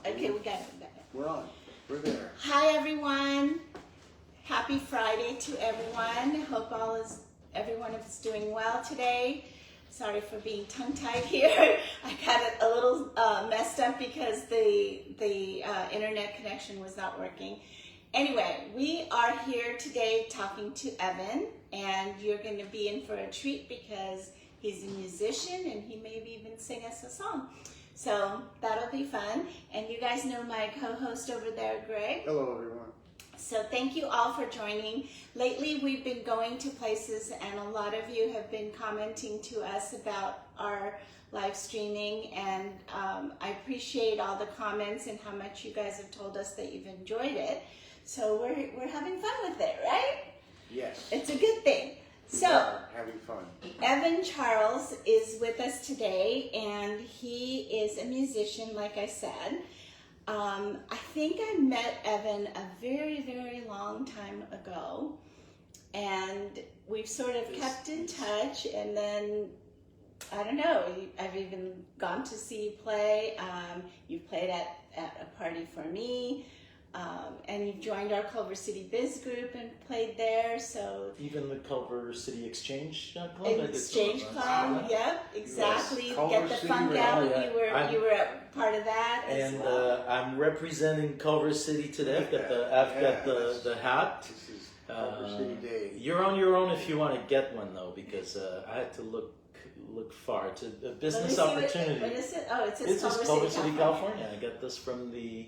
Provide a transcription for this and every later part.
Okay, we got it. We're on. We're there. Hi, everyone. Happy Friday to everyone. Hope everyone is doing well today. Sorry for being tongue-tied here. I got it a little messed up because the internet connection was not working. Anyway, we are here today talking to Evyn, and you're going to be in for a treat because he's a musician and he may even sing us a song. So that'll be fun. And you guys know my co-host over there, Greg. Hello, everyone. So thank you all for joining. Lately, we've been going to places, and a lot of you have been commenting to us about our live streaming, and I appreciate all the comments and how much you guys have told us that you've enjoyed it. So we're having fun with it, right? Yes. It's a good thing. We So, are having fun. Evyn Charles is with us today, and he is a musician, like I said. I think I met Evyn a very, very long time ago, and we've sort of kept in touch, and then, I don't know, I've even gone to see you play. You've played at a party for me. And you've joined our Culver City Biz group and played there, so... Even the Culver City Exchange Club? Exchange Club, yep, exactly. Yes. Get the Culver funk City, out, yeah. you were a part of that as And well. I'm representing Culver City today. I've got the hat. This is Culver City Day. You're on your own if you want to get one, though, because I had to look far. It's a business opportunity. What is it? Oh, it It's says Culver City, California. I got this from the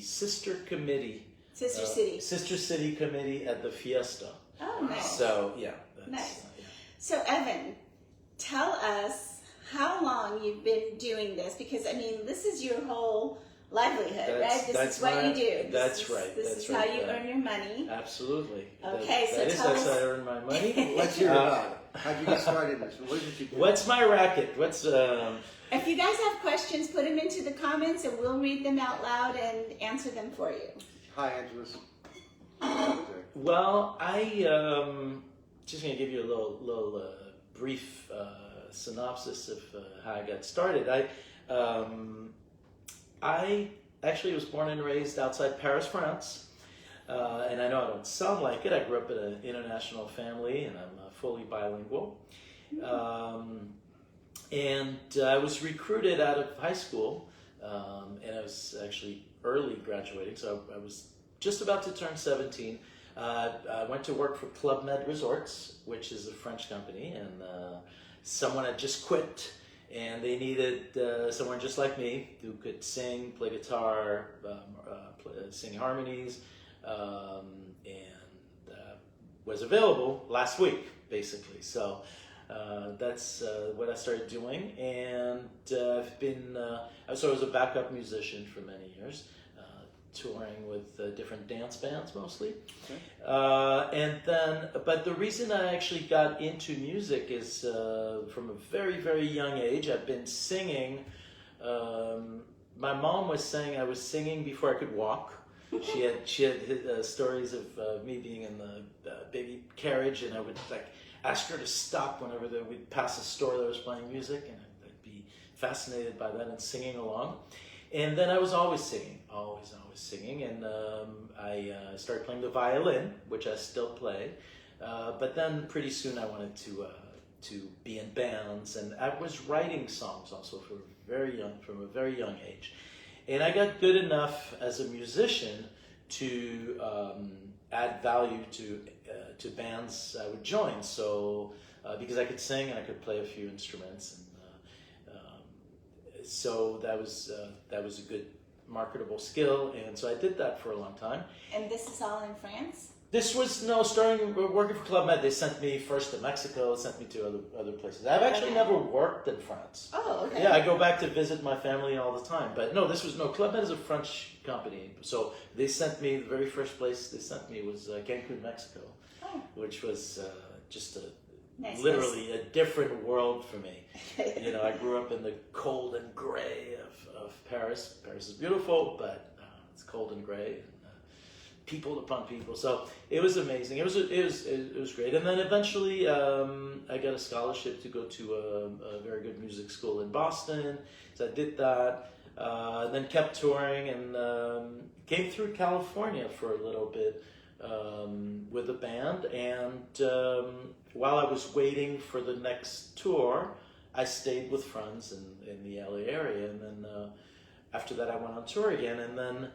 sister committee. Sister City committee at the Fiesta. Oh, nice. So, yeah. Nice. Yeah. So, Evyn, tell us how long you've been doing this, because, I mean, this is your whole livelihood, right? This is what you do. That's right. This is how you earn your money. Absolutely. Okay, that's how I earn my money. Let's hear about it. How'd you get started in this? What did you do? What's my racket? If you guys have questions, put them into the comments and we'll read them out loud and answer them for you. Hi, Angeles. Well, I just gonna give you a little brief synopsis of how I got started. I actually was born and raised outside Paris, France, and I know I don't sound like it. I grew up in an international family, and I'm fully bilingual. And I was recruited out of high school, and I was actually early graduating, so I was just about to turn 17. I went to work for Club Med Resorts, which is a French company, and someone had just quit, and they needed someone just like me who could sing, play guitar, sing harmonies, and was available last week, basically. So that's what I started doing, and I've been, so I was a backup musician for many years, touring with different dance bands mostly. Okay. And then, but the reason I actually got into music is from a very, very young age. I've been singing. My mom was saying I was singing before I could walk. She had stories of me being in the baby carriage, and I would ask her to stop whenever we'd pass a store that was playing music, and I'd be fascinated by that and singing along. And then I was always singing, always singing, and I started playing the violin, which I still play. But then pretty soon I wanted to be in bands, and I was writing songs also from a very young age. And I got good enough as a musician to add value to bands I would join. So because I could sing and I could play a few instruments, and so that was a good marketable skill, and so I did that for a long time. And this is all in France? This was starting working for Club Med. They sent me first to Mexico, sent me to other places. I've actually never worked in France. Oh, okay. Yeah, I go back to visit my family all the time. But no, Club Med is a French company. So they sent me, the very first place they sent me was Cancun, Mexico, which was just literally a different world for me. I grew up in the cold and gray of Paris. Paris is beautiful, but it's cold and gray. People upon people, so it was amazing. It was great, and then eventually I got a scholarship to go to a very good music school in Boston. So I did that. then kept touring and came through California for a little bit with a band. And while I was waiting for the next tour, I stayed with friends in the LA area. And then after that, I went on tour again. And then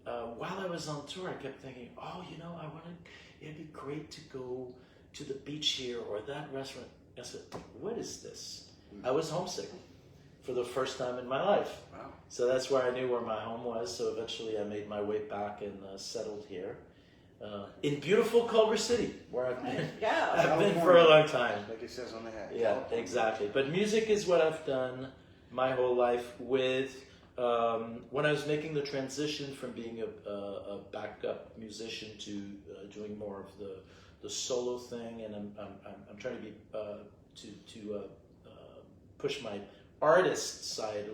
while I was on tour, I kept thinking, oh, it'd be great to go to the beach here or that restaurant. I said, what is this? I was homesick for the first time in my life. Wow. So that's where I knew where my home was. So eventually I made my way back and settled here in beautiful Culver City, where I've been. I've been for a long time. Like it says on the hat. Yeah, exactly. But music is what I've done my whole life with. When I was making the transition from being a backup musician to doing more of the solo thing, and I'm trying to be to push my artist side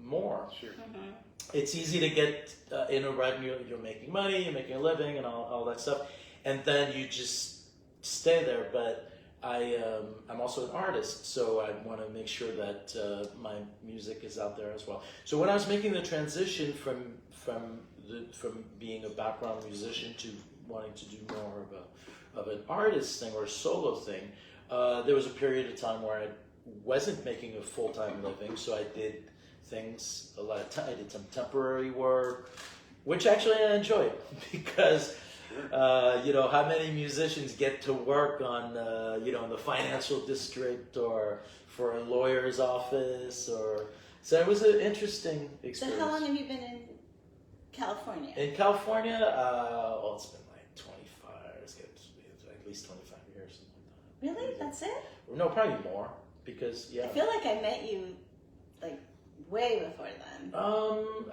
more. Sure. Mm-hmm. It's easy to get in a rut, and you're making money, you're making a living, and all that stuff, and then you just stay there. But I'm also an artist, so I want to make sure that my music is out there as well. So when I was making the transition from being a background musician to wanting to do more of an artist thing or a solo thing, there was a period of time where I wasn't making a full-time living, so I did things a lot of time. I did some temporary work, which actually I enjoyed because. How many musicians get to work on, in the financial district or for a lawyer's office, so it was an interesting experience. So how long have you been in California? In California, it's been like 25, it's at least 25 years, something like that. Really? That's it? No, probably more, because, I feel like I met you, like, way before then.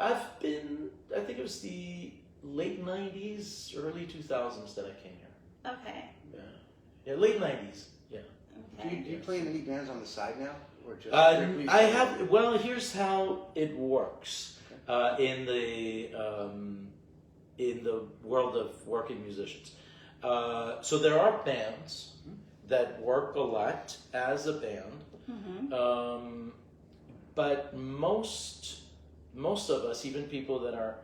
I think it was the late 90s, early 2000s that I came here. Okay. Yeah, late 90s, yeah. Okay. Do you play in any bands on the side now? Or just I have, well, here's how it works in the world of working musicians. So there are bands that work a lot as a band, Mm-hmm. but most of us, even people that are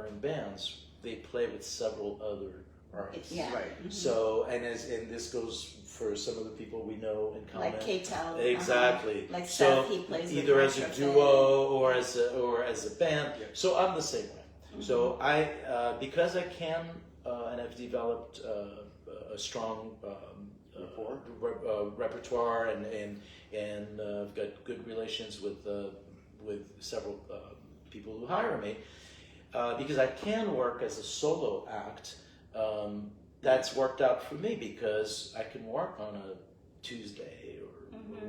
in bands, they play with several other artists. Yeah. Right. Mm-hmm. So and this goes for some of the people we know in common. Like K-Tel. Exactly. Like so Seth, he plays with either as a Retrofit. duo or as a band. Yeah. So I'm the same way. Mm-hmm. So I because I can and I've developed a strong repertoire and I've got good relations with several people who hire me because I can work as a solo act. That's worked out for me because I can work on a Tuesday or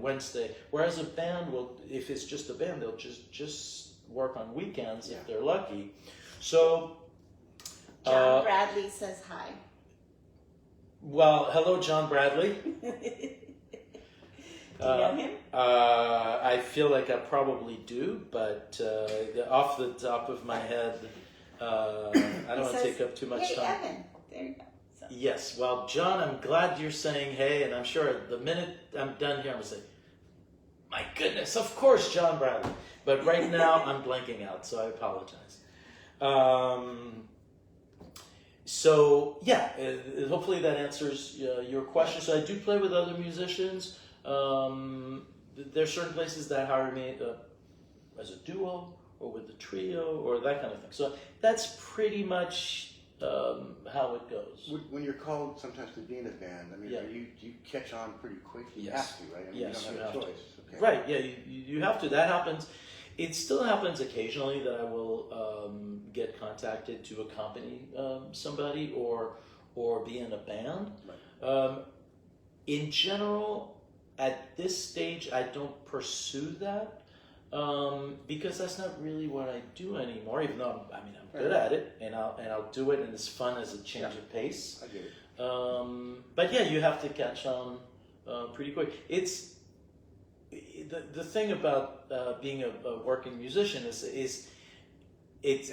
Wednesday, whereas a band will, if it's just a band, they'll just work on weekends if they're lucky. So John Bradley says hi. Well, hello, John Bradley. Do you know him? I feel like I probably do, but off the top of my head, I don't want to take up too much hey, time. Evyn. There you go. So. Yes, well, John, I'm glad you're saying hey, and I'm sure the minute I'm done here, I'm going to say, my goodness, of course, John Bradley. But right now, I'm blanking out, so I apologize. So, yeah, hopefully that answers your question. So I do play with other musicians. There's certain places that hire me as a duo or with a trio or that kind of thing. So that's pretty much how it goes. When you're called sometimes to be in a band, I mean, do you catch on pretty quick? You have to, right? I mean, Yes, you don't have a choice. Okay. Right, yeah, you have to. That happens. It still happens occasionally that I will get contacted to accompany somebody or be in a band. Right. In general, at this stage, I don't pursue that because that's not really what I do anymore. Even though I'm good at it, and I'll do it, and it's fun as a change of pace. I get it. But yeah, you have to catch on pretty quick. It's the thing about being a working musician is it's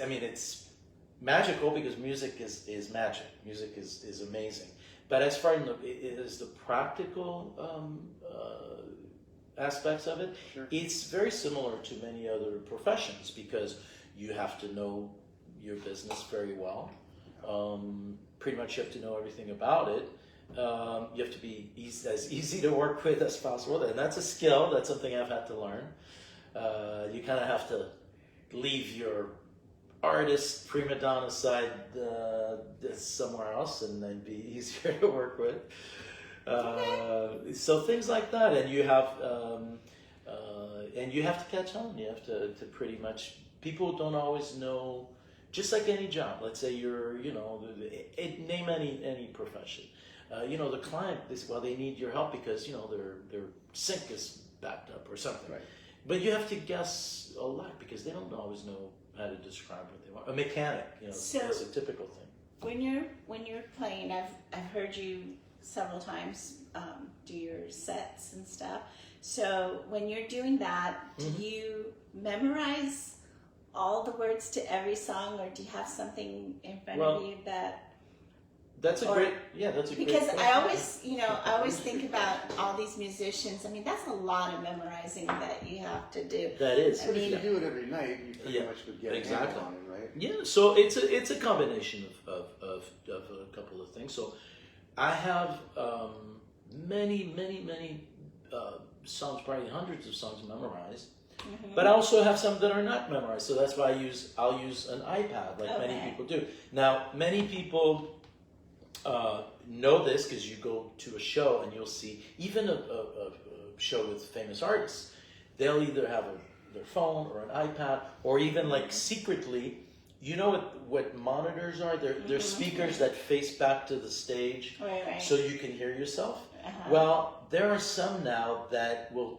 magical because music is magic. Music is amazing. But as far as the practical aspects of it. Sure. It's very similar to many other professions because you have to know your business very well. Pretty much you have to know everything about it. You have to be as easy to work with as possible, and that's a skill. That's something I've had to learn. You kind of have to leave your artist prima donna side somewhere else, and then be easier to work with. So things like that, and you have to catch on. You have to pretty much. People don't always know. Just like any job, let's say you're, name any profession. The client, they need your help because, their sink is backed up or something. Right. But you have to guess a lot because they don't always know how to describe what they want. A mechanic, So- that's a typical thing. When you're playing, I've heard you several times do your sets and stuff. So when you're doing that, do you memorize all the words to every song, or do you have something in front of you that? That's a great Because question. I always think about all these musicians. I mean, that's a lot of memorizing that you have to do. That is. But if you do it every night, you pretty much would get a handle exactly. on it, right? Yeah, so it's a combination of a couple of things. So I have many songs, probably hundreds of songs memorized. But I also have some that are not memorized, so that's why I'll use an iPad, like many people do. Now, many people know this because you go to a show and you'll see even a show with famous artists. They'll either have their phone or an iPad, or even like secretly. You know what monitors are? They're speakers that face back to the stage, Right. so you can hear yourself. Well, there are some now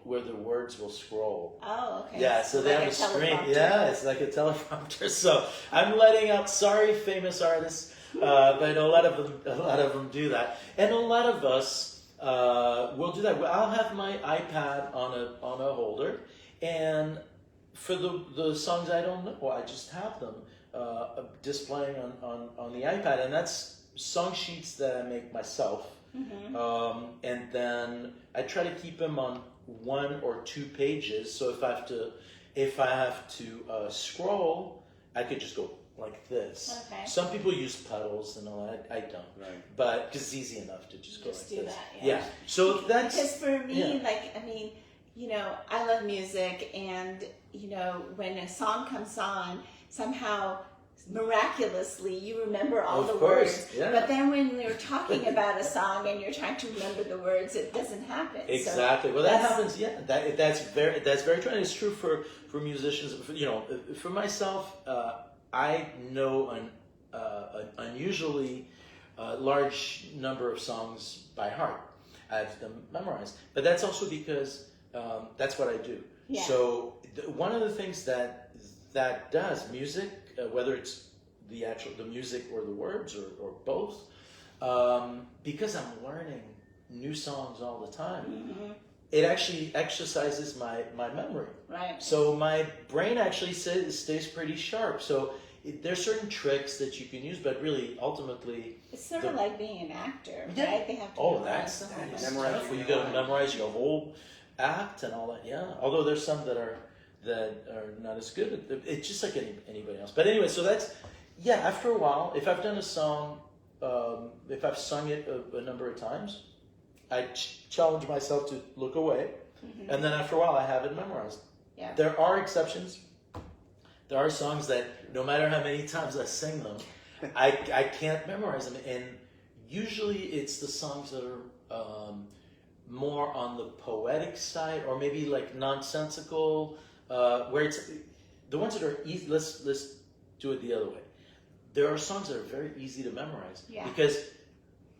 where the words will scroll. Oh, okay. Yeah, so they like have a screen. teleprompter. Yeah, it's like a teleprompter. So I'm letting out. Sorry, famous artists, but a lot of them do that, and a lot of us will do that. I'll have my iPad on a holder, and for the songs I don't know, I just have them displaying on the iPad, and that's song sheets that I make myself. And then I try to keep them on 1 or 2 pages. So if I have to scroll, I could just go like this. Okay. Some people use pedals and all that. I don't. Right. But because it's easy enough to just go Just like do this. that, yeah. So that's Because for me, yeah. I love music, and when a song comes on, somehow miraculously you remember all Of the course, words. yeah. But then when you're talking about a song and you're trying to remember the words, it doesn't happen. Exactly. So well, that that's- happens. Yeah, that's very true. And it's true for musicians. For myself, I know an unusually large number of songs by heart. I have them memorized, but that's also because that's what I do. Yeah. So one of the things that does music, whether it's the music or the words or both, because I'm learning new songs all the time, it actually exercises my memory. Right. So my brain actually stays pretty sharp. So there's certain tricks that you can use, but really, ultimately, It's sort of like being an actor, Yeah. right? They have to oh, memorize that the whole is thing. Memorize tough. your You got to lines. memorize your whole act and all that. Yeah. Although there's some that are not as good. It's just like anybody else. But anyway, so that's after a while, if I've done a song, if I've sung it a number of times, I challenge myself to look away, and then after a while, I have it memorized. Yeah. There are exceptions. There are songs that no matter how many times I sing them, I can't memorize them, and usually it's the songs that are more on the poetic side, or maybe like nonsensical, where it's the ones that are easy. Let's do it the other way. There are songs that are very easy to memorize because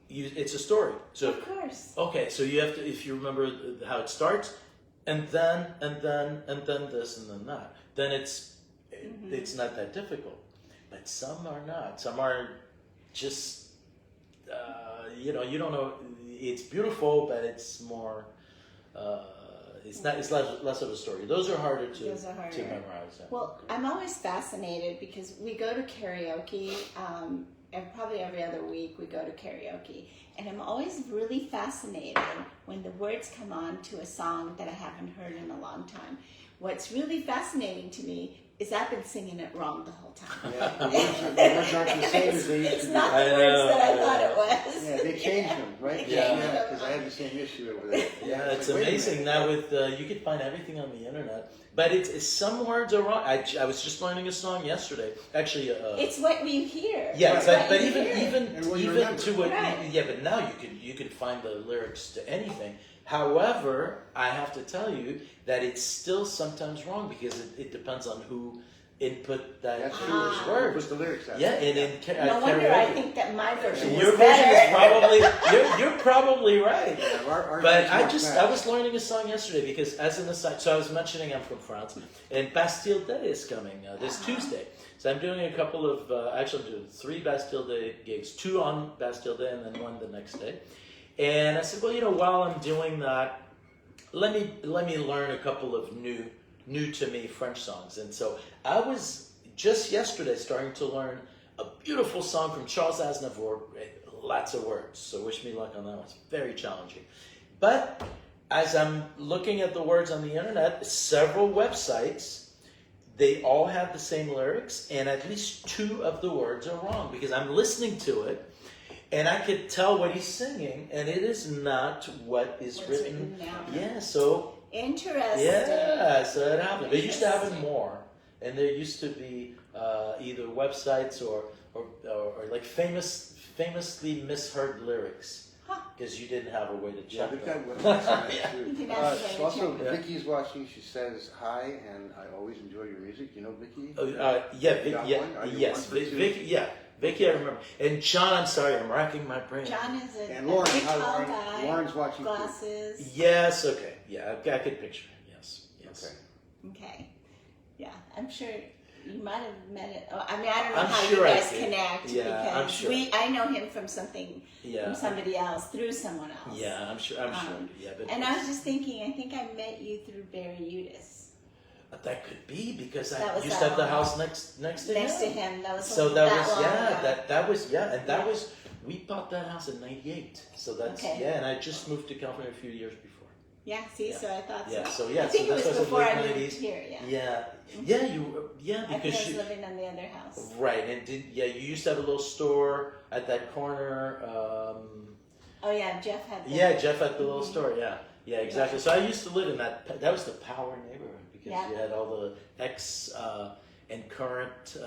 it's a story. So Of course. okay, so you have to, if you remember how it starts, and then this and then that, then it's not that difficult. But some are not. Some are just you don't know. It's beautiful, but it's more. It's not. It's less of a story. Those are harder to memorize. Well, I'm always fascinated because we go to karaoke probably every other week we go to karaoke, and I'm always really fascinated when the words come on to a song that I haven't heard in a long time. What's really fascinating to me is I've been singing it wrong the whole time. Yeah, the words aren't the same as they used It's to be. not the words that I thought it was. Yeah, they changed them, right? Yeah. Because I had the same issue over there. Yeah, it's like, wait a amazing minute. now with you can find everything on the internet, but it's some words are wrong. I was just learning a song yesterday. Actually, It's what you hear. yeah, It's but, what but you even hear. even And what you even remember. to what Right. yeah, but now you could find the lyrics to anything. However, I have to tell you that it's still sometimes wrong because it depends on who input that That's those true. words. What's the lyrics out? Yeah, and in No wonder I karaoke. think that my version Your was version is better. probably you're probably right. Yeah, our But version's I not just bad. I was learning a song yesterday because as an aside, so I was mentioning I'm from France, and Bastille Day is coming this Tuesday. So I'm doing a couple of actually I'm doing 3 Bastille Day gigs, 2 on Bastille Day and then 1 the next day. And I said, well, while I'm doing that, let me learn a couple of new to me French songs. And so I was just yesterday starting to learn a beautiful song from Charles Aznavour, lots of words, so wish me luck on that one. It's very challenging. But as I'm looking at the words on the internet, several websites, they all have the same lyrics, and at least 2 of the words are wrong, because I'm listening to it, and I could tell what he's singing, and it is not what is What's written. written down. Yeah, so Interesting. yeah, so it happened. They used to have it Interesting. more, and there used to be either websites or like famously misheard lyrics Huh. because you didn't have a way to Yeah, check they've them. got websites on that You too. can have to Also, check. Vicky's watching. She says hi, and I always enjoy your music. You know Vicky? Yeah, You got yeah, one? Are you yes, one for two? Vicky, yeah, Vicky, I remember. And John, I'm sorry, I'm racking my brain. John is a, And Lauren, big hi tall Lauren. guy, Lauren's watching too. glasses. Yes, okay, yeah, I could picture him. Yes, yes. Okay. Okay. Yeah, I'm sure you might have met it. Oh, I mean, I don't know I'm how sure you I guys did. connect Yeah, because I'm sure. I know him from something Yeah, from somebody else through someone else. yeah, I'm sure. Yeah, but And I was just thinking, I think I met you through Barry Udis. that could be because That I was used to that have the long. house next to Next to him. him, that was So long that ago. and that Yeah. was we bought that house in '98. So that's Okay. yeah, and I just moved to California a few years before. Yeah, see, Yeah. so I thought Yeah, so. so yeah, I think so it was this was before late I moved 90s. here, yeah. Yeah, I think because I was you living in the other house. right and you used to have a little store at that corner. Oh yeah, Jeff had that. Yeah, Jeff had the little Mhm. store. Yeah, exactly. So I used to live in that. That was the power neighborhood because Yeah. you had all the ex and current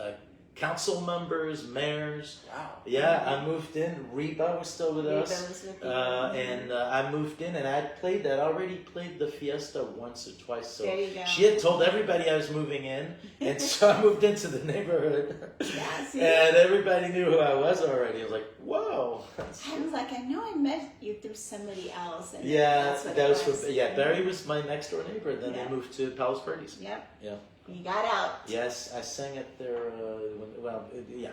council members, mayors. Wow. Yeah, I moved in. Reba was still with Reba us, was with you. and I moved in, and I played that. Already played the Fiesta once or twice. So There you go. she had told everybody I was moving in, and so I moved into the neighborhood, Yeah, see? and everybody knew who I was already. I was like, whoa. I was like, I know I met you through somebody else. And Yeah, that's what that it was was. for Barry was my next door neighbor. Then Yeah. they moved to Palos Verdes. Yep. Yeah. You got out. Yes, I sang at their. Yeah,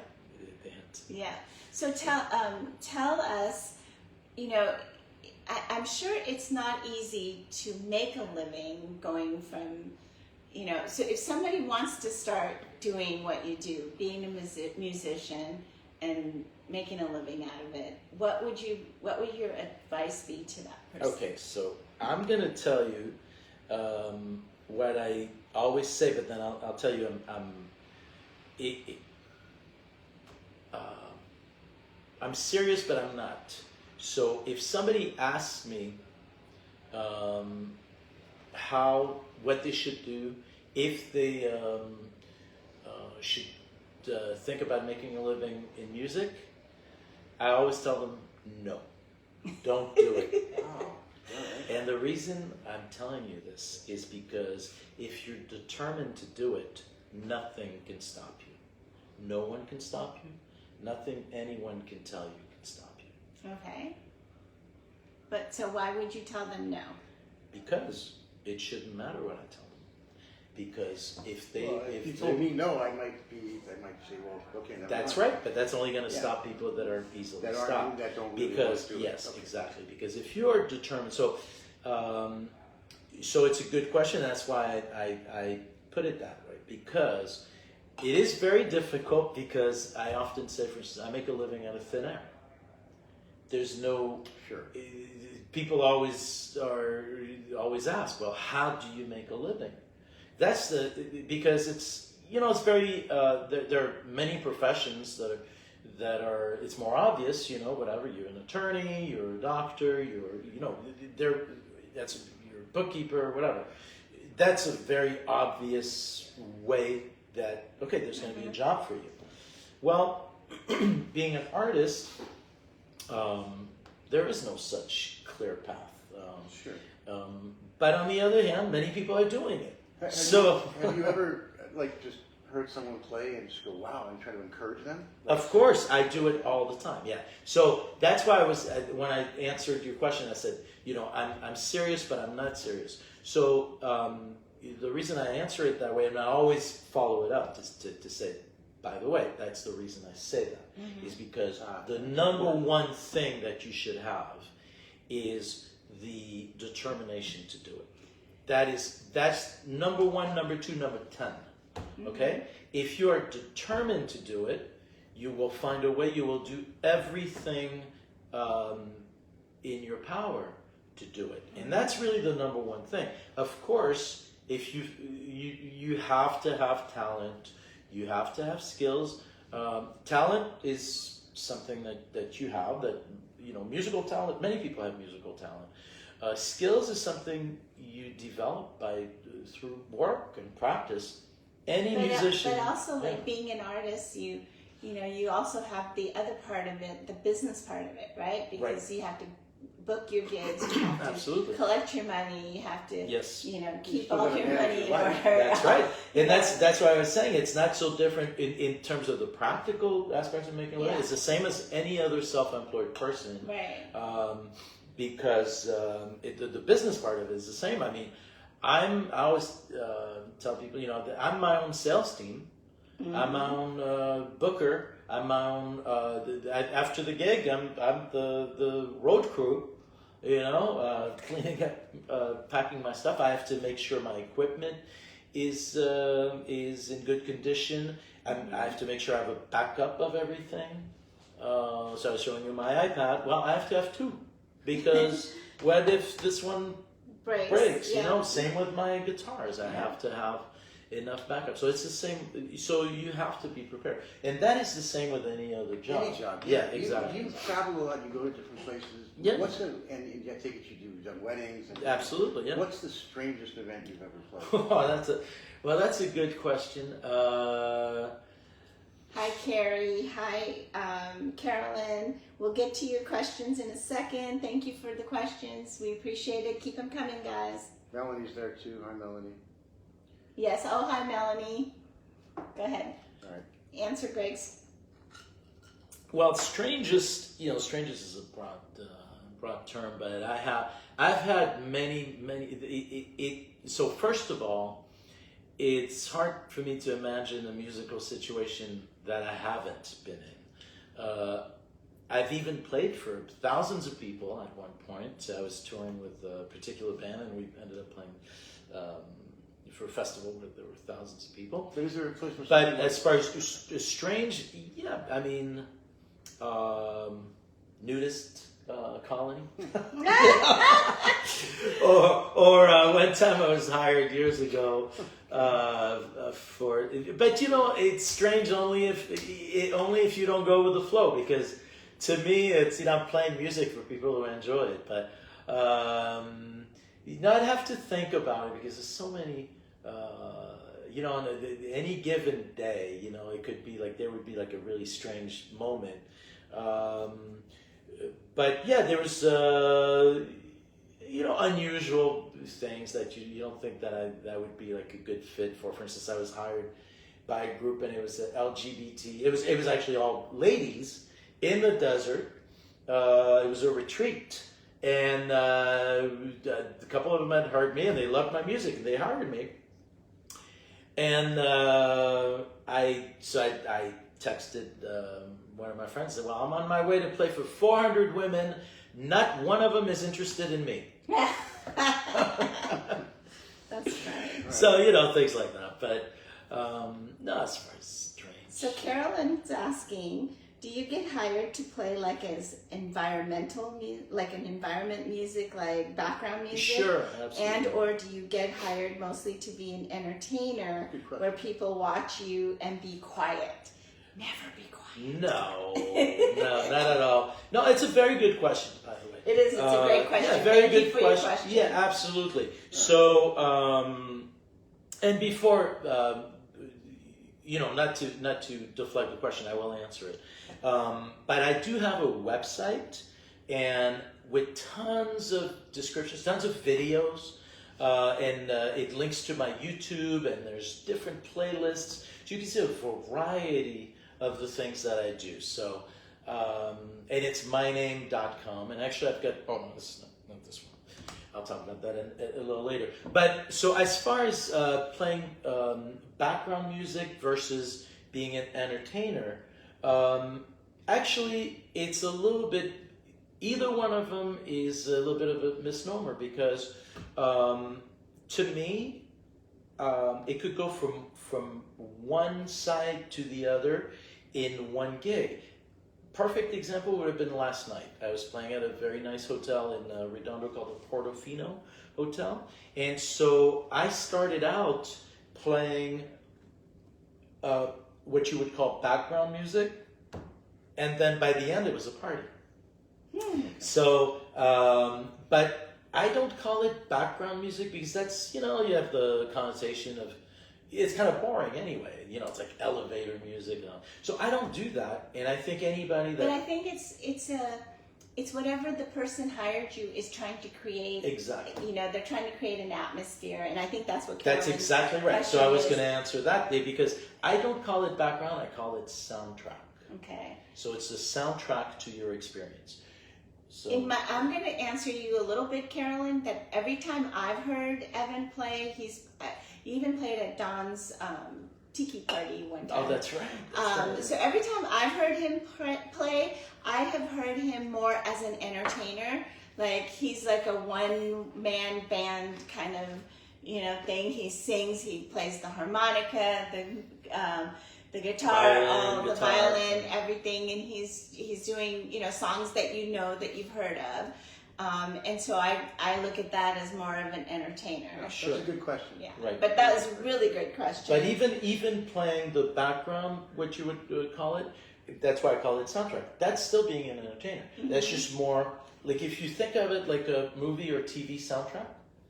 they had. Yeah. So tell us, I'm sure it's not easy to make a living going from, so if somebody wants to start doing what you do, being a musician and making a living out of it, what would your advice be to that person? Okay, so I'm gonna tell you what I always say, but then I'll tell you I'm serious, but I'm not. So if somebody asks me what they should do, if they should think about making a living in music, I always tell them no, don't do it. Wow. All right. And the reason I'm telling you this is because if you're determined to do it, nothing can stop you. No one can stop you. Nothing anyone can tell you can stop you. Okay. But so why would you tell them no? Because it shouldn't matter what I tell them. Because if they, Well, if you if told they- me no, I might say, well, okay, never that's mind. right, but that's only going to Yeah. stop people that are easily That stopped. that don't really Because want to do yes, it. Okay. exactly. Because if you're determined, so it's a good question. That's why I put it that way. Because It is very difficult because I often say, for instance, I make a living out of thin air. There's no. Sure. People always ask, well, how do you make a living? That's because it's it's very there are many professions that are it's more obvious, whatever, you're an attorney, you're a doctor, you're a bookkeeper, whatever. That's a very obvious way that there's going to be a job for you. Well, being an artist, there is no such clear path. Sure. But on the other hand, many people are doing it. Have you ever just heard someone play and just go, wow, and try to encourage them? Of course, I do it all the time. Yeah. So that's why when I answered your question, I said, I'm serious, but I'm not serious. So the reason I answer it that way, and I always follow it up to say, by the way, that's the reason I say that, is because the number one thing that you should have is the determination to do it. That's number one, number two, number 10. Okay? If you are determined to do it, you will find a way, you will do everything in your power to do it. And that's really the number one thing. Of course, if you have to have talent, you have to have skills. Talent is something that you have, that musical talent, many people have musical talent. Skills is something you develop through work and practice. Any musician. But also, being an artist, you also have the other part of it, the business part of it, right? Because you have to book your gigs, you have to collect your money, you have to, keep all your money in order. That's right. And that's why I was saying it's not so different in terms of the practical aspects of making a living. It's the same as any other self-employed person. Right. Because the business part of it is the same. I mean, I always tell people, that I'm my own sales team. I'm my own booker. I'm my own. After the gig, I'm the road crew. Cleaning up, packing my stuff. I have to make sure my equipment is in good condition. I have to make sure I have a backup of everything. So I was showing you my iPad. Well, I have to have two, because what if this one breaks? Same with my guitars. I have to have enough backup. So it's the same. So you have to be prepared, and that is the same with any other job. Any job. Yeah, exactly. You travel a lot. You go to different places. Yeah. And I take it you've done weddings. And absolutely. Yeah. What's the strangest event you've ever played? That's a good question. Hi, Carrie. Hi, Carolyn. We'll get to your questions in a second. Thank you for the questions. We appreciate it. Keep them coming, guys. Melanie's there too. Hi, Melanie. Yes. Oh, hi, Melanie. Go ahead. All right. Answer Greg's. Well, strangest is a broad term, but I've had many. So first of all, it's hard for me to imagine a musical situation that I haven't been in. I've even played for thousands of people at one point. I was touring with a particular band, and we ended up playing for a festival where there were thousands of people. But is there a place for? But as far as strange, I mean, nudist colony. or one time I was hired years ago for, but it's strange only if you don't go with the flow, because to me it's I'm playing music for people who enjoy it, but I'd have to think about it, because there's so many. On any given day, it could be there would be a really strange moment. But yeah, there was unusual things that you don't think that would be a good fit for. For instance, I was hired by a group, and it was LGBT. It was actually all ladies in the desert. It was a retreat, and a couple of them had heard me, and they loved my music, and they hired me. And I texted one of my friends, said, well, I'm on my way to play for 400 women. Not one of them is interested in me. That's funny. So, things like that. But No, as far as strange. So Carolyn's asking, do you get hired to play like as environmental like an environment music, like background music? Sure, absolutely. And or do you get hired mostly to be an entertainer where people watch you and be quiet? Never be quiet. No, not at all. No, it's a very good question, by the way. It is. It's a great question. Yeah, very Thank you good for your question. Yeah, absolutely. So, and before, not to deflect the question, I will answer it. But I do have a website, and with tons of descriptions, tons of videos, and it links to my YouTube, and there's different playlists. So you can see a variety of the things that I do. So, and it's myname.com. And actually, I've got, this is not this one. I'll talk about that a little later. But so as far as playing background music versus being an entertainer, actually, it's a little bit, either one of them is a little bit of a misnomer because to me, it could go from one side to the other in one gig. Perfect example would have been last night. I was playing at a very nice hotel in Redondo called the Portofino Hotel. And so I started out playing what you would call background music. And then by the end, it was a party. So, but I don't call it background music because that's, you have the connotation of, it's kind of boring anyway. It's like elevator music. So I don't do that. And I think anybody that... But I think it's whatever the person hired you is trying to create. Exactly. They're trying to create an atmosphere. And I think that's what That's exactly right. So I was going to answer that because I don't call it background. I call it soundtrack. Okay. So it's the soundtrack to your experience. So I'm going to answer you a little bit, Carolyn, that every time I've heard Evyn play, he even played at Don's tiki party one time. Oh, that's right. So every time I've heard him play, I have heard him more as an entertainer. Like he's like a one-man band kind of, thing. He sings, he plays the harmonica, the guitar, the violin, everything, and he's doing songs that that you've heard of, and so I look at that as more of an entertainer. Sure. That's a good question. Yeah, right. But that was a really good question. But even playing the background, what you would call it, that's why I call it soundtrack. That's still being an entertainer. Mm-hmm. That's just more like if you think of it like a movie or TV soundtrack.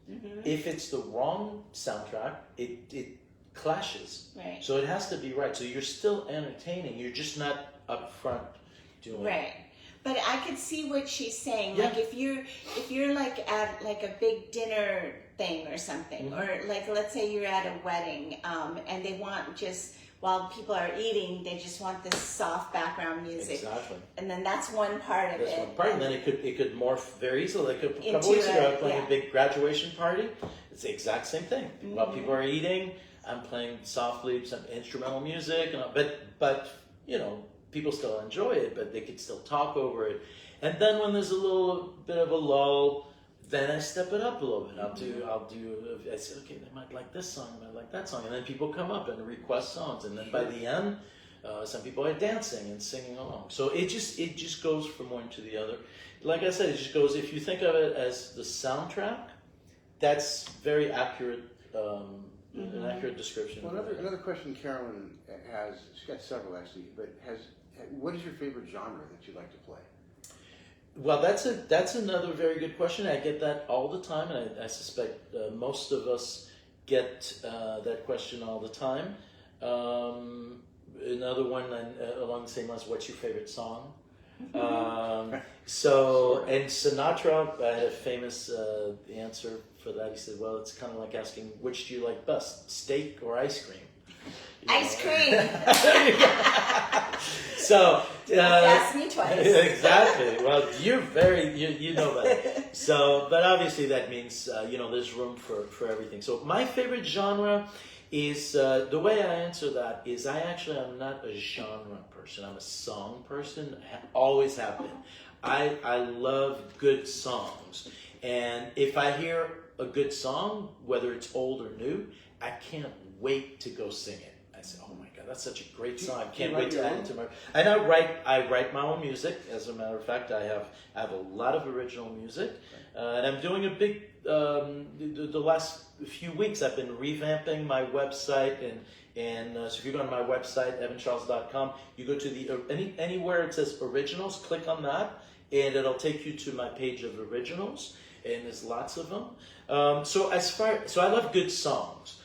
Mm-hmm. If it's the wrong soundtrack, it clashes. Right. So it has to be right. So you're still entertaining. You're just not up front doing right. But I could see what she's saying. Yeah. Like if you're like at like a big dinner thing or something, mm-hmm. or like let's say you're at a wedding, and they want just while people are eating, they just want this soft background music. Exactly. And then that's one part of it. That's one part, and then it could morph very easily. Like a couple weeks ago, I was playing a big graduation party. It's the exact same thing. Mm-hmm. While people are eating, I'm playing softly some instrumental music, but people still enjoy it, but they could still talk over it. And then when there's a little bit of a lull, then I step it up a little bit. I say, okay, they might like this song, they might like that song, and then people come up and request songs, and then by the end, some people are dancing and singing along. So it just goes from one to the other. Like I said, it just goes. If you think of it as the soundtrack, that's very accurate. An accurate description. Well, another question Carolyn has, she's got several actually, but what is your favorite genre that you like to play? Well, that's another very good question. I get that all the time, and I suspect most of us get that question all the time. Another one along the same lines, what's your favorite song? And Sinatra, I had a famous answer for that. He said, well, it's kind of like asking, which do you like best, steak or ice cream? Ice cream! So, ask me twice. Exactly. Well, you know that. So, but obviously that means, there's room for everything. So my favorite genre is, the way I answer that is I actually am not a genre person. I'm a song person. Always have been. I love good songs. And if I hear a good song, whether it's old or new, I can't wait to go sing it. I said, "Oh my God, that's such a great song! I Do you can't write wait to your add own? it to my." And I write my own music. As a matter of fact, I have a lot of original music, and I'm doing a big. The last few weeks, I've been revamping my website, and so if you go on my website, evyncharles.com, you go to the anywhere it says originals, click on that, and it'll take you to my page of originals, and there's lots of them. So I love good songs.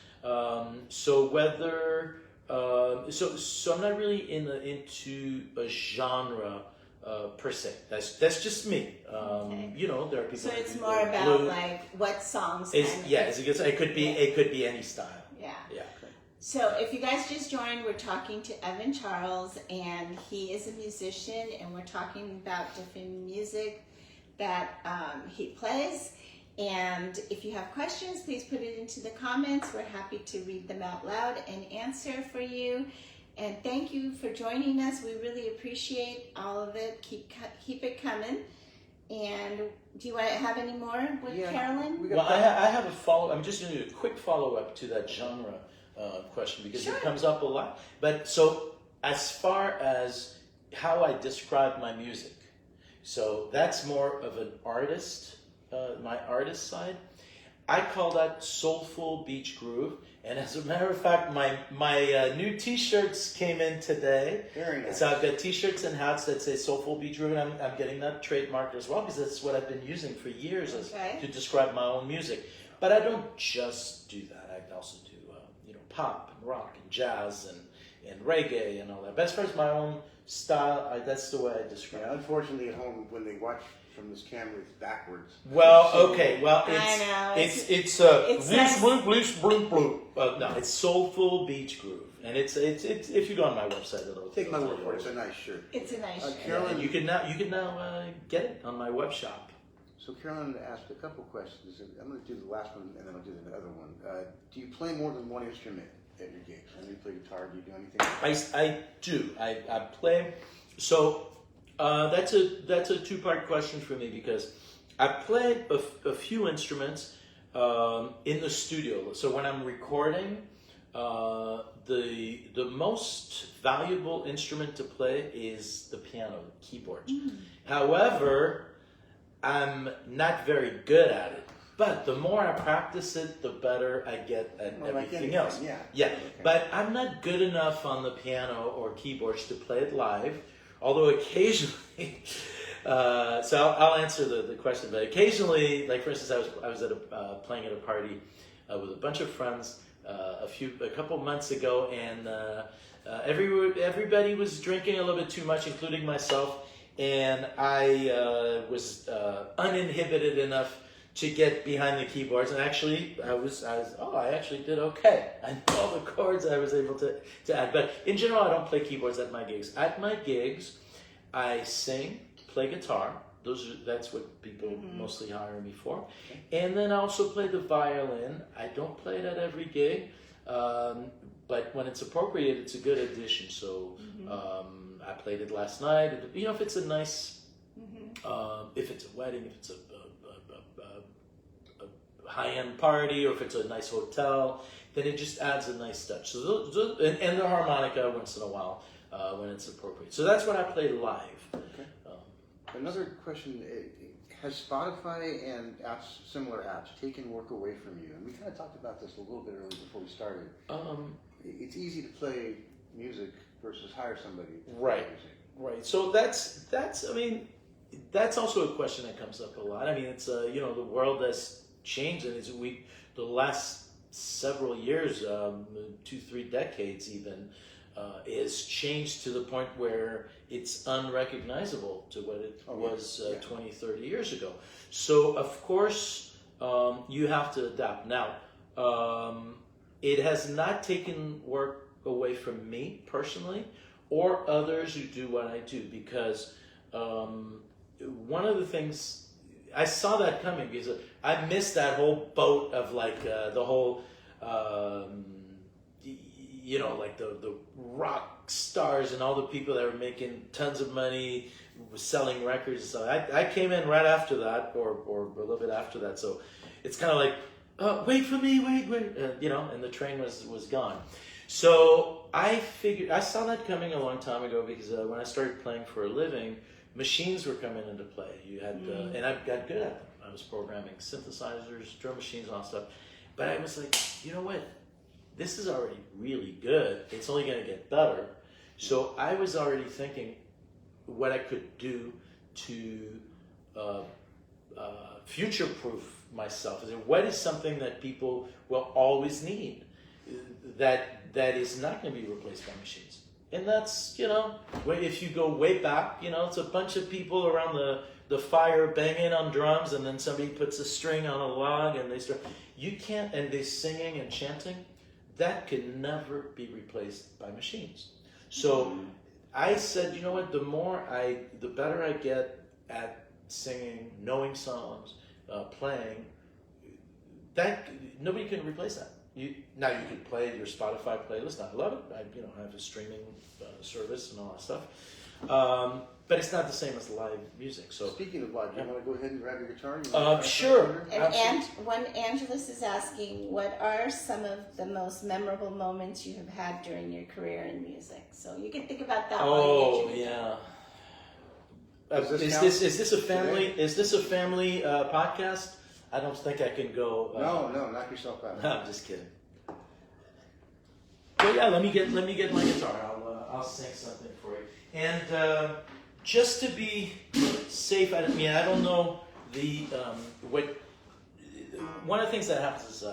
So whether so I'm not really into a genre per se. That's just me. Okay. You know, there are people. So who it's do more the about blue. like what songs. It's, kind of- yeah, it could be any style. Yeah. Yeah. So if you guys just joined, we're talking to Evyn Charles, and he is a musician, and we're talking about different music that he plays. And if you have questions, please put it into the comments. We're happy to read them out loud and answer for you. And thank you for joining us. We really appreciate all of it. Keep it coming. And do you want to have any more with Carolyn? We got Well, I have a follow. I'm just going to do a quick follow up to that genre question because Sure. it comes up a lot. But so as far as how I describe my music, so that's more of an artist, my artist side. I call that Soulful Beach Groove. And as a matter of fact, my new T-shirts came in today. Very nice. So I've got T-shirts and hats that say Soulful Beach Groove, and I'm getting that trademarked as well because that's what I've been using for years Okay. to describe my own music. But I don't just do that. I also do pop and rock and jazz and reggae and all that. But as far as my own style, that's the way I describe Yeah, it. unfortunately, at home when they watch from this camera, it's backwards. Well, So- okay. Well, I know, it's it says- no, it's Soulful Beach Groove, and it's if you go on my website, it'll Take my it'll word tell for you it. It's a nice shirt. It's a nice shirt. Carolyn, and you can now get it on my web shop. So Carolyn asked a couple questions. And I'm going to do the last one, and then I'll do the other one. Do you play more than one instrument at your gigs? I know you play guitar. Do you do anything? I do. I play. So that's a two-part question for me because I play a few instruments in the studio. So when I'm recording, the most valuable instrument to play is the piano, the keyboard. However, I'm not very good at it. But the more I practice it, the better I get at Well, like everything anything, else. yeah. Yeah, Okay. but I'm not good enough on the piano or keyboards to play it live. Although occasionally, so I'll answer the question. But occasionally, like for instance, I was playing at a party with a bunch of friends a couple months ago, and everybody was drinking a little bit too much, including myself. And I was uninhibited enough to get behind the keyboards, and actually, I actually did okay. I know all the chords I was able to add, but in general, I don't play keyboards at my gigs. At my gigs, I sing, play guitar. That's what people mostly hire me for, and then I also play the violin. I don't play it at every gig, but when it's appropriate, it's a good addition. So. I played it last night. If it's a nice, if it's a wedding, if it's a high-end party, or if it's a nice hotel, then it just adds a nice touch. So and the harmonica once in a while when it's appropriate. So that's when I play live. Okay. Another question: has Spotify and similar apps taken work away from you? And we kind of talked about this a little bit earlier before we started. It's easy to play music versus hire somebody. Right. Right. So that's also a question that comes up a lot. I mean, it's the world has changed, and the last several years, 2-3 decades even, is changed to the point where it's unrecognizable to what it was 20, 30 years ago. So of course you have to adapt. Now, it has not taken work away from me personally or others who do what I do, because one of the things I saw that coming, because I missed that whole boat of like the whole like the rock stars and all the people that were making tons of money selling records. So I came in right after that, or a little bit after that. So it's kind of like wait for me, wait, you know, and the train was gone. So I saw that coming a long time ago because when I started playing for a living, machines were coming into play. You had, and I got good at them. I was programming synthesizers, drum machines, all that stuff. But I was like, you know what? This is already really good. It's only going to get better. So I was already thinking what I could do to future-proof myself. What is something that people will always need that is not going to be replaced by machines? And that's, you know, if you go way back, you know, it's a bunch of people around the fire banging on drums, and then somebody puts a string on a log and they start, you can't, and they're singing and chanting, that could never be replaced by machines. So I said, you know what, the better I get at singing, knowing songs, playing, that nobody can replace that. Now you could play your Spotify playlist. I love it. I have a streaming service and all that stuff. But it's not the same as live music. So speaking of live, do you want to go ahead and grab your guitar? Sure. And when Angelus is asking, what are some of the most memorable moments you have had during your career in music? So you can think about that. Oh yeah. Is this a family? Today? Is this a family podcast? I don't think I can go. No, knock yourself out. No, I'm just kidding. Well, yeah, let me get my guitar. I'll sing something for you. And just to be safe, I don't know one of the things that happens is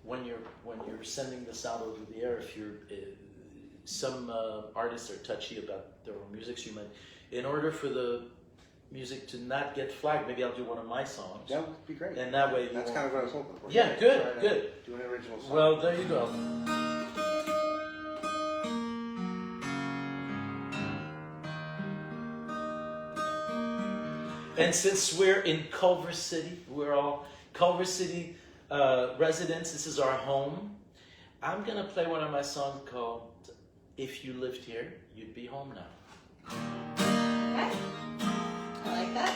when you're sending this out over the air, if you're some artists are touchy about their own music, so you might, in order for the music to not get flagged, maybe I'll do one of my songs. That would be great. And that way that's kind of what I was hoping for. Yeah, good. Do an original song. Well, there you go. And since we're in Culver City, we're all Culver City residents, this is our home, I'm going to play one of my songs called If You Lived Here, You'd Be Home Now. Okay. I like that.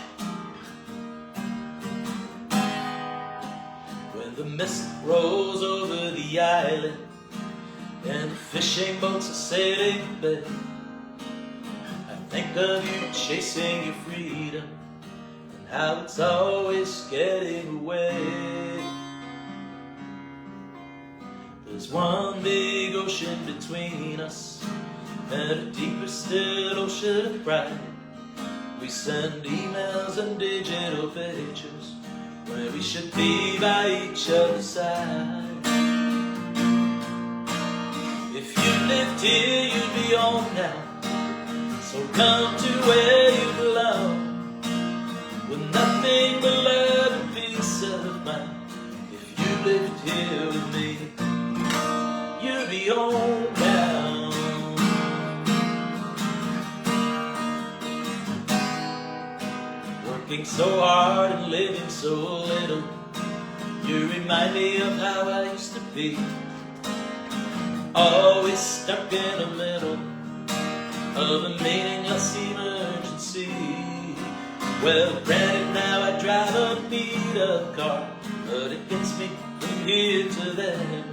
When the mist rolls over the island and the fishing boats are sailing back, I think of you chasing your freedom and how it's always getting away. There's one big ocean between us and a deeper still ocean of pride. We send emails and digital pictures where we should be by each other's side. If you lived here, you'd be home now. So come to where you belong, with nothing but love and peace of mind. If you lived here with me, you'd be home now. Working so hard and living so little, you remind me of how I used to be. Always stuck in the middle of a meaningless emergency. Well, granted now I drive a beat-up car, but it gets me from here to there.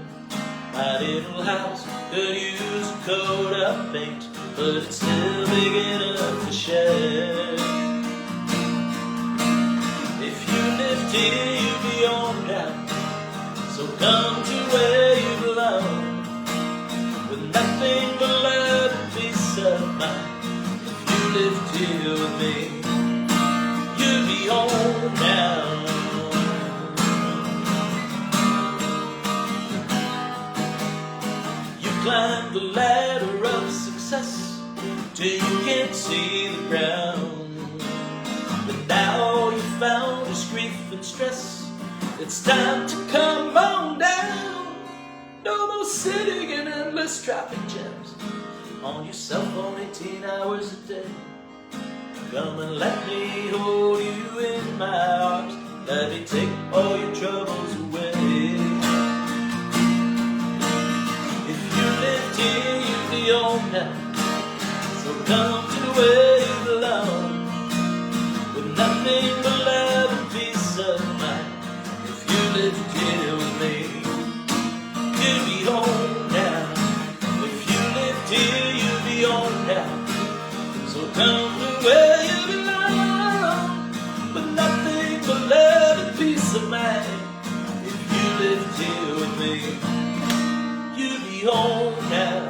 My little house could use a coat of paint, but it's still big enough to share. If you lived here, you'd be home now. So come to where you belong, with nothing but love and peace of mind. If you lived here with me, you'd be home now. You climbed the ladder of success till you can't see the ground. But now all you found is grief and stress. It's time to come on down. No more sitting in endless traffic jams on your cell phone 18 hours a day. Come and let me hold you in my arms. Let me take all your troubles away. If you lived here, you'd be home now. So come to where you belong, with nothing but love and peace of mind. If you lived here here you'll be home now. So come to where you belong, with nothing but love and peace of mind. If you lived here with me, you'll be home now.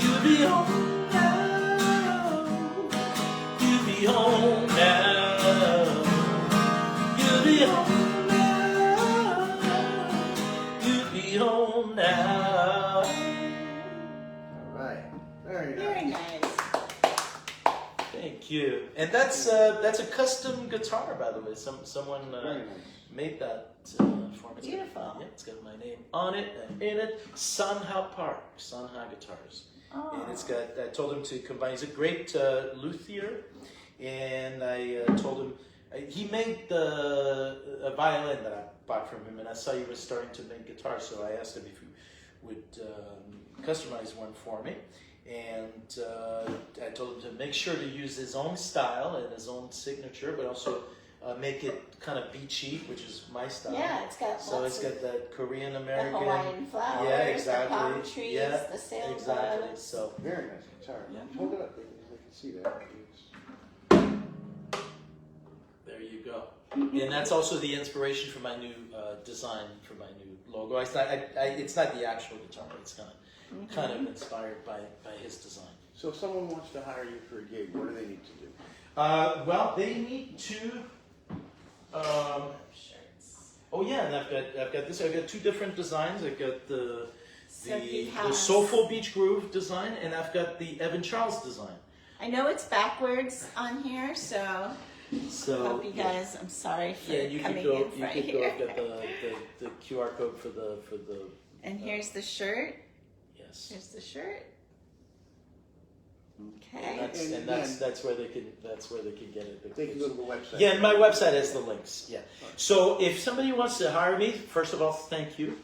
You'll be home now. You'll be home now. You'll be home now. You'll be home now. All right. Very nice. Very nice. Thank you. And that's a custom guitar, by the way. Someone Very nice. made that for me. Beautiful. Yeah, it's got my name on it and in it. Sanha Park, Sanha Guitars. Oh. And it's got, I told him to combine, he's a great luthier, and I told him, he made a violin that I bought from him, and I saw he was starting to make guitars, so I asked him if he would customize one for me. And I told him to make sure to use his own style and his own signature, but also make it kind of beachy, which is my style. Yeah, it's got So it's got that Korean the American. Hawaiian flowers, Yeah, exactly. the palm trees, Yeah, the sailboats. exactly. So Very nice guitar. Yeah. Hold it up. They can see that. there you go. And that's also the inspiration for my new design for my new logo. It's not the actual guitar. It's kind of inspired by his design. So if someone wants to hire you for a gig, what do they need to do? Well, they need to. Shirts. Oh yeah, and I've got this. I've got two different designs. I've got the Soulful Beach Groove design, and I've got the Evyn Charles design. I know it's backwards on here, so hope you guys. I'm sorry for Yeah, you coming could go. in You right could here. go. I've got the QR code for the. And here's the shirt. Yes. Here's the shirt. Okay. And that's where they can get it. They can go to the website. Yeah, and my website has the links. Yeah. So if somebody wants to hire me, first of all, thank you.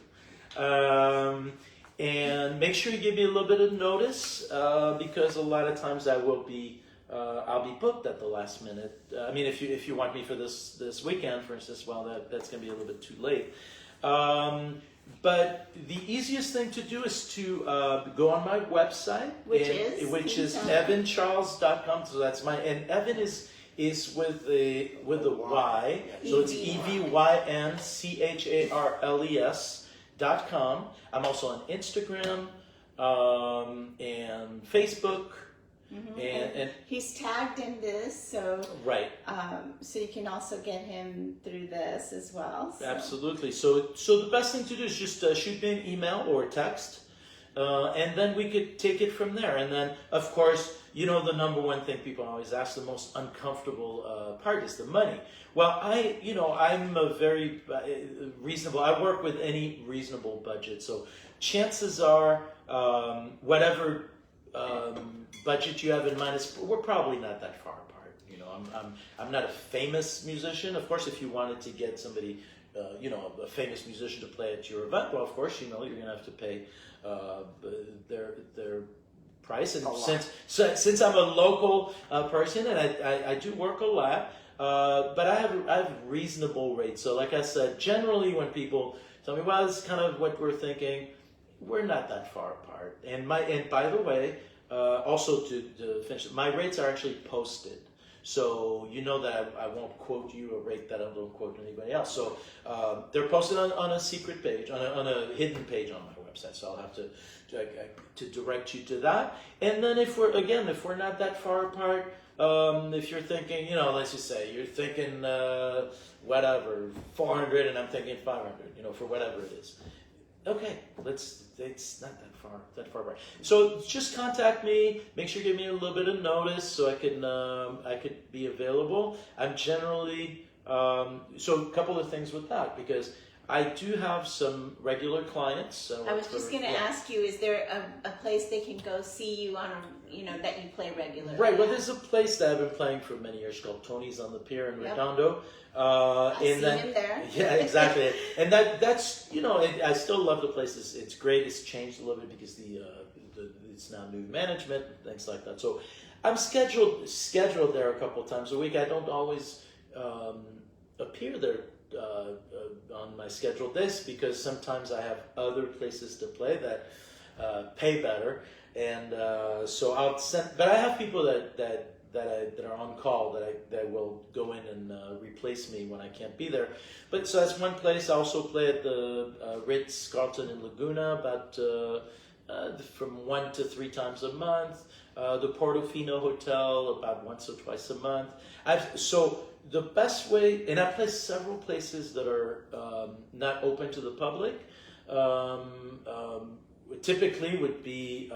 And make sure you give me a little bit of notice because a lot of times I'll be booked at the last minute. I mean, if you want me for this weekend, for instance, well, that's going to be a little bit too late. But the easiest thing to do is to go on my website, which is evyncharles.com. So that's and Evyn is with a Y, so it's EVYNCHARLES.com. I'm also on Instagram and Facebook. And he's tagged in this, so right. So you can also get him through this as well. So. Absolutely. So the best thing to do is just shoot me an email or a text, and then we could take it from there. And then, of course, the number one thing people always ask, the most uncomfortable part is the money. Well, I'm a very reasonable. I work with any reasonable budget. So chances are, whatever budget you have in mind, we're probably not that far apart. I'm not a famous musician. Of course, if you wanted to get somebody, a famous musician to play at your event, well, of course, you're going to have to pay their price. And since I'm a local person and I do work a lot, but I have reasonable rates. So, like I said, generally when people tell me, well, this is kind of what we're thinking, we're not that far apart. And by the way. Also, to finish, my rates are actually posted, so you know that I won't quote you a rate that I don't quote anybody else. So they're posted on a secret page, on a hidden page on my website. So I'll have to direct you to that. And then if we're not that far apart, if you're thinking, let's just say you're thinking whatever 400, and I'm thinking 500, for whatever it is. Okay, it's not that far away. So just contact me. Make sure you give me a little bit of notice so I could be available. I'm generally so a couple of things with that because I do have some regular clients. I was just going to ask you: is there a place they can go see you on that you play regularly? Right. Well, there's a place that I've been playing for many years called Tony's on the Pier in Redondo. I've seen him there. Yeah, exactly. And that's I still love the place. It's great. It's changed a little bit because it's now new management and things like that. So I'm scheduled there a couple of times a week. I don't always appear there on my scheduled days because sometimes I have other places to play that pay better. And so I'll send, but I have people that are on call that will go in and replace me when I can't be there. But so that's one place. I also play at the Ritz Carlton in Laguna about from 1 to 3 times a month. The Portofino Hotel about once or twice a month. So the best way, and I play several places that are not open to the public. Typically would be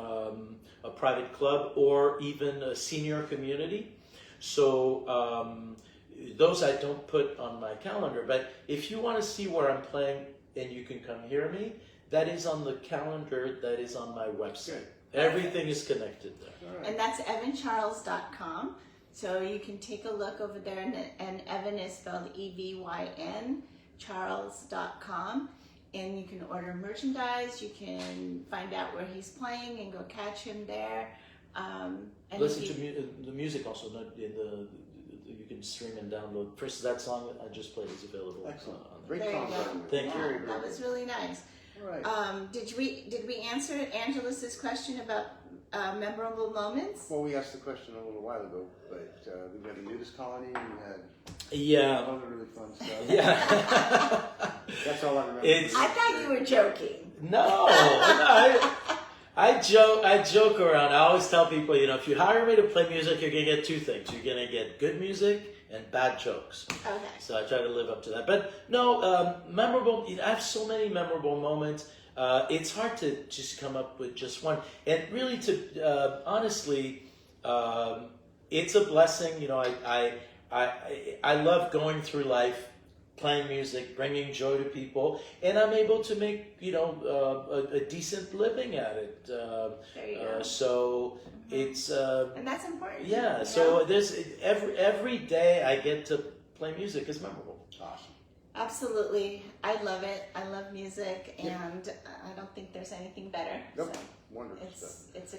a private club or even a senior community. So those I don't put on my calendar. But if you want to see where I'm playing and you can come hear me, that is on the calendar that is on my website. Everything is connected there. And that's evyncharles.com. So you can take a look over there, and Evyn is spelled Evyn, Charles.com. And you can order merchandise, you can find out where he's playing and go catch him there. And listen to the music also, not in you can stream and download. First, that song I just played is available. Excellent. There. Great song. Thank you. That was really nice. Right. Did we answer Angelus's question about memorable moments? Well, we asked the question a little while ago, but we had a nudist colony, we had Yeah. all the really fun stuff. Yeah. That's all I remember. I thought you were joking. No, I joke around. I always tell people, if you hire me to play music, you're gonna get 2 things. You're gonna get good music and bad jokes. Okay. So I try to live up to that. But no, memorable. I have so many memorable moments. It's hard to just come up with just one. And really, honestly, it's a blessing. I love going through life, playing music, bringing joy to people, and I'm able to make a decent living at it. There you go. So it's and that's important. yeah. So there's every day I get to play music is memorable. Awesome. Absolutely, I love it. I love music, and I don't think there's anything better. Nope. So Wonderful stuff. it's a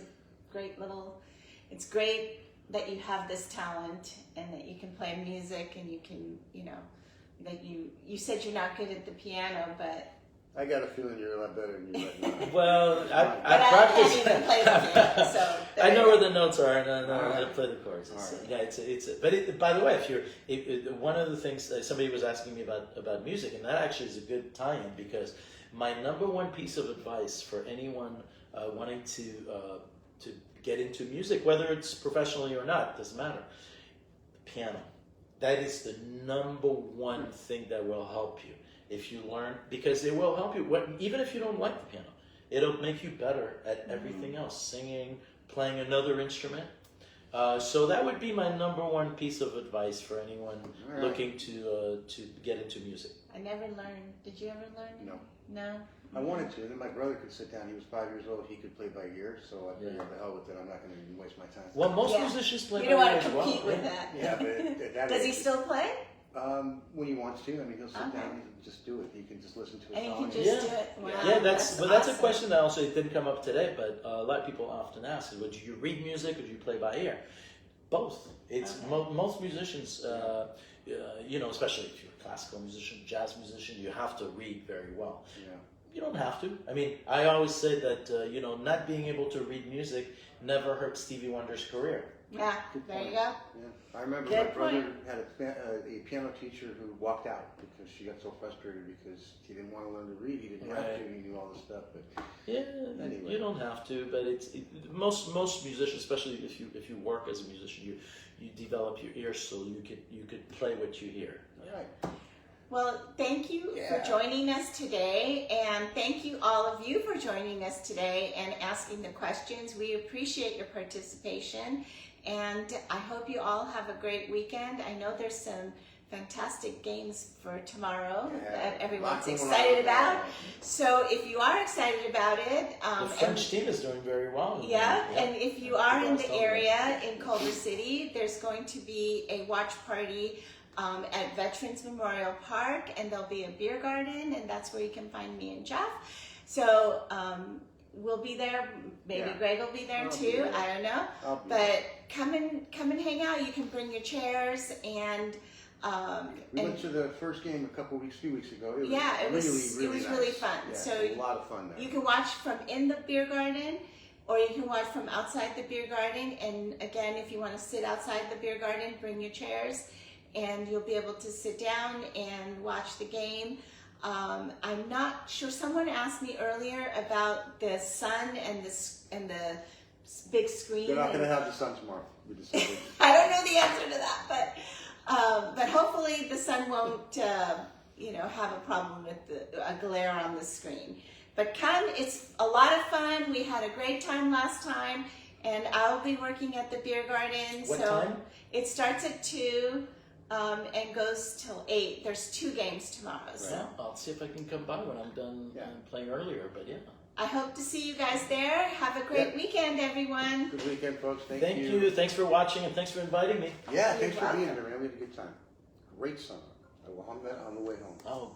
great little. It's great that you have this talent and that you can play music and you can, that you said you're not good at the piano, but I got a feeling you're a lot better than you right now. Well, I I practice. can't even play the piano, so I know where the notes are, and I know how to Right. play the chords. Right. Yeah, but by the way, one of the things somebody was asking me about music, and that actually is a good tie-in because my number one piece of advice for anyone wanting to get into music, whether it's professionally or not, doesn't matter. Piano. That is the number one thing that will help you if you learn, because it will help you. Even if you don't like the piano, it'll make you better at everything else, singing, playing another instrument. So that would be my number one piece of advice for anyone looking to get into music. I never learned. Did you ever learn? No. No? I wanted to, and then my brother could sit down. He was 5 years old. He could play by ear, so I figured, the hell with it. I'm not going to even waste my time. Well, most musicians play You don't by want ear to as well. compete with that. Yeah, but at that Does he age, still play? when he wants to, he'll sit Okay. down and just do it. He can just listen to a And you song. can Yeah. just do it. Wow, Yeah, that's a awesome. question that also didn't come up today, but a lot of people often ask: is, well, do you read music or do you play by ear? Both. It's most musicians, especially if you're a classical musician, jazz musician, you have to read very well. Yeah. You don't have to. I mean, I always say that not being able to read music never hurt Stevie Wonder's career. Yeah, there you go. Yeah. I remember Good my brother point. had a piano teacher who walked out because she got so frustrated because he didn't want to learn to read. He didn't have to. He knew all this stuff, but Yeah, Anyway. you don't have to, but most musicians, especially if you work as a musician, you develop your ear so you could play what you hear. all right. Well, thank you for joining us today, and thank you all of you for joining us today and asking the questions. We appreciate your participation, and I hope you all have a great weekend. I know there's some fantastic games for tomorrow that everyone's excited about. So if you are excited about it, The French team is doing very well. and if you are in the area in Culver City, there's going to be a watch party at Veterans Memorial Park, and there'll be a beer garden, and that's where you can find me and Jeff. So we'll be there. Maybe Greg will be there too. I don't know. But come and hang out. You can bring your chairs, and We went to the first game a few weeks ago. It was yeah, it was really nice. really fun. Yeah, So a lot of fun there. you can watch from in the beer garden, or you can watch from outside the beer garden. And again, if you want to sit outside the beer garden, bring your chairs, and you'll be able to sit down and watch the game. I'm not sure. Someone asked me earlier about the sun and the big screen. They're not going to have the sun tomorrow. We decided. I don't know the answer to that, but hopefully the sun won't, have a problem with a glare on the screen. But come, it's a lot of fun. We had a great time last time, and I'll be working at the beer garden. What so time? It starts at 2 and goes till 8. There's 2 games tomorrow. So Well, I'll see if I can come by when I'm done playing earlier. But yeah. I hope to see you guys there. Have a great weekend, everyone. Good weekend, folks. Thank you. Thanks for watching, and thanks for inviting me. Yeah, You're thanks for being welcome. here, man. We had a good time. Great summer. I will hum that on the way home. Oh.